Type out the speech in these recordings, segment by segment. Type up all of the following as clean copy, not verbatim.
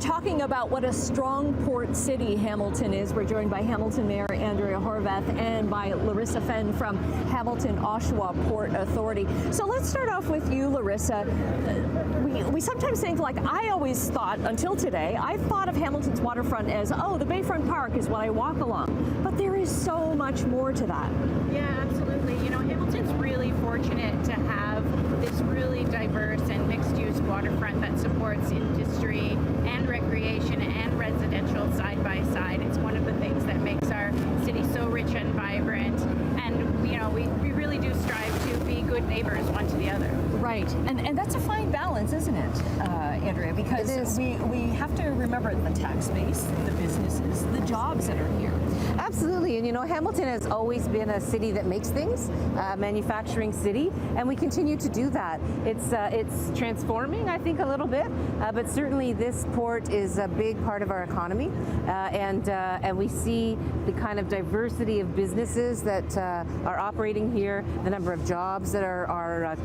talking about what a strong port city Hamilton is. We're joined by Hamilton Mayor Andrea Horwath and by Larissa Fenn from Hamilton-Oshawa Port Authority. So let's start off with you, Larissa. We sometimes think, like I always thought until today, I thought of Hamilton's waterfront as, oh, the Bayfront Park is what I walk along. But there is so much more to that. Yeah, absolutely. You know, Hamilton's really fortunate to have this really diverse and mixed-use waterfront that supports industry and recreation and residential side by side. It's one of the things that makes our city so rich and vibrant. And, you know, we really do strive to be good neighbors one to the other. Right, and that's a fine balance, isn't it, Andrea? Because we have to remember the tax base, the businesses, the jobs that are here. Absolutely, and you know, Hamilton has always been a city that makes things, manufacturing city, and we continue to do that. It's transforming, I think, a little bit, but certainly this port is a big part of our economy, and we see the kind of diversity of businesses that are operating here, the number of jobs that are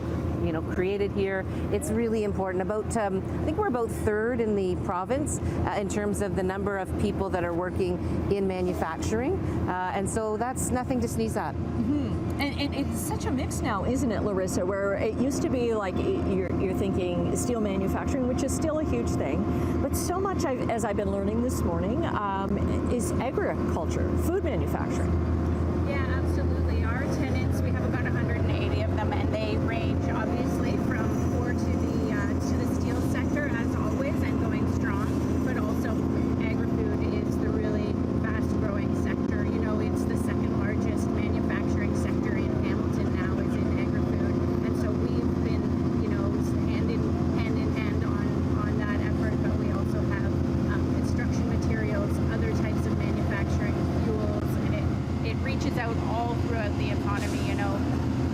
you know, created here. It's really important. I think we're about third in the province in terms of the number of people that are working in manufacturing, and so that's nothing to sneeze at. Mm-hmm. And it's such a mix now, isn't it, Larissa, where it used to be like you're thinking steel manufacturing, which is still a huge thing, but so much, as I've been learning this morning, is agriculture, food manufacturing. Yeah, absolutely. Our tenants, we have about 180 of them, and they range obviously from core to the steel sector as always and going strong, but also agri-food is the really fast-growing sector. You know, it's the second largest manufacturing sector in Hamilton now is in agri-food, and so we've been, you know, hand in hand on that effort. But we also have construction materials, other types of manufacturing, fuels, and it reaches out all throughout the economy. You know,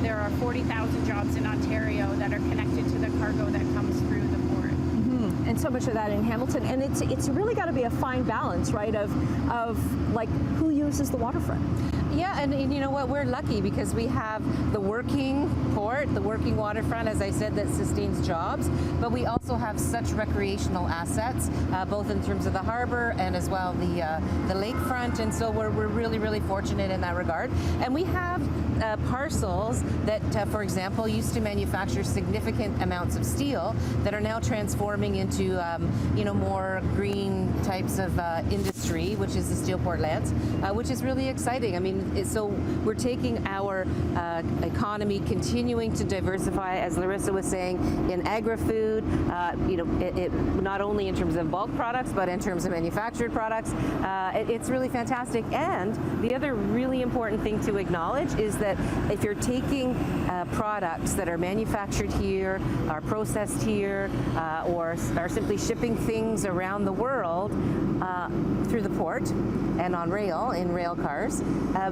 there are 40,000 jobs in Ontario that are connected to the cargo that comes through the port. Mm-hmm. And so much of that in Hamilton, and it's really got to be a fine balance, right, of like who uses the waterfront. Yeah, and you know what, we're lucky because we have the working port, the working waterfront, as I said, that sustains jobs, but we also have such recreational assets, both in terms of the harbor and as well the lakefront, and so we're really, really fortunate in that regard. And we have parcels that, for example, used to manufacture significant amounts of steel that are now transforming into, you know, more green types of industry, which is the steel port lands, which is really exciting. I mean, so we're taking our economy, continuing to diversify, as Larissa was saying, in agri-food, you know, it not only in terms of bulk products, but in terms of manufactured products. It's really fantastic. And the other really important thing to acknowledge is that if you're taking products that are manufactured here, are processed here, or are simply shipping things around the world through the port and on rail, in rail cars,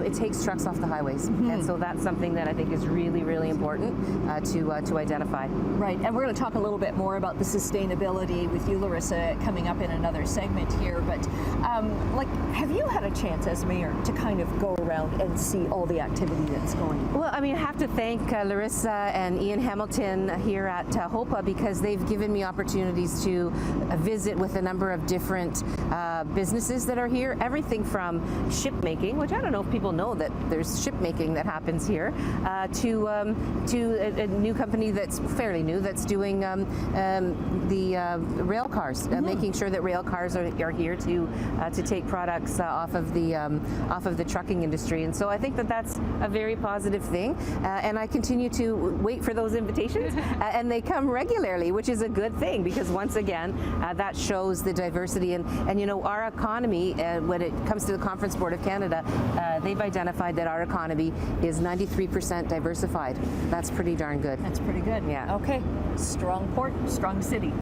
it takes trucks off the highways. Mm-hmm. And so that's something that I think is really, really important to identify. Right, and we're going to talk a little bit more about the sustainability with you, Larissa, coming up in another segment here, but like, have you had a chance as mayor to kind of go around and see all the activity that's going on? Well, I mean, I have to thank Larissa and Ian Hamilton here at HOPA because they've given me opportunities to visit with a number of different businesses that are here, everything from ship making, which I don't know if people know that there's ship making that happens here, to a new company that's fairly new that's doing the rail cars, mm-hmm. Making sure that rail cars are here to take products off of the trucking industry, and so I think that that's a very positive thing, and I continue to wait for those invitations, and they come regularly, which is a good thing because once again that shows the diversity and you know, our economy, when it comes to the Conference Board of Canada, they've identified that our economy is 93% diversified. That's pretty darn good. That's pretty good. Yeah. Okay, strong port, strong city.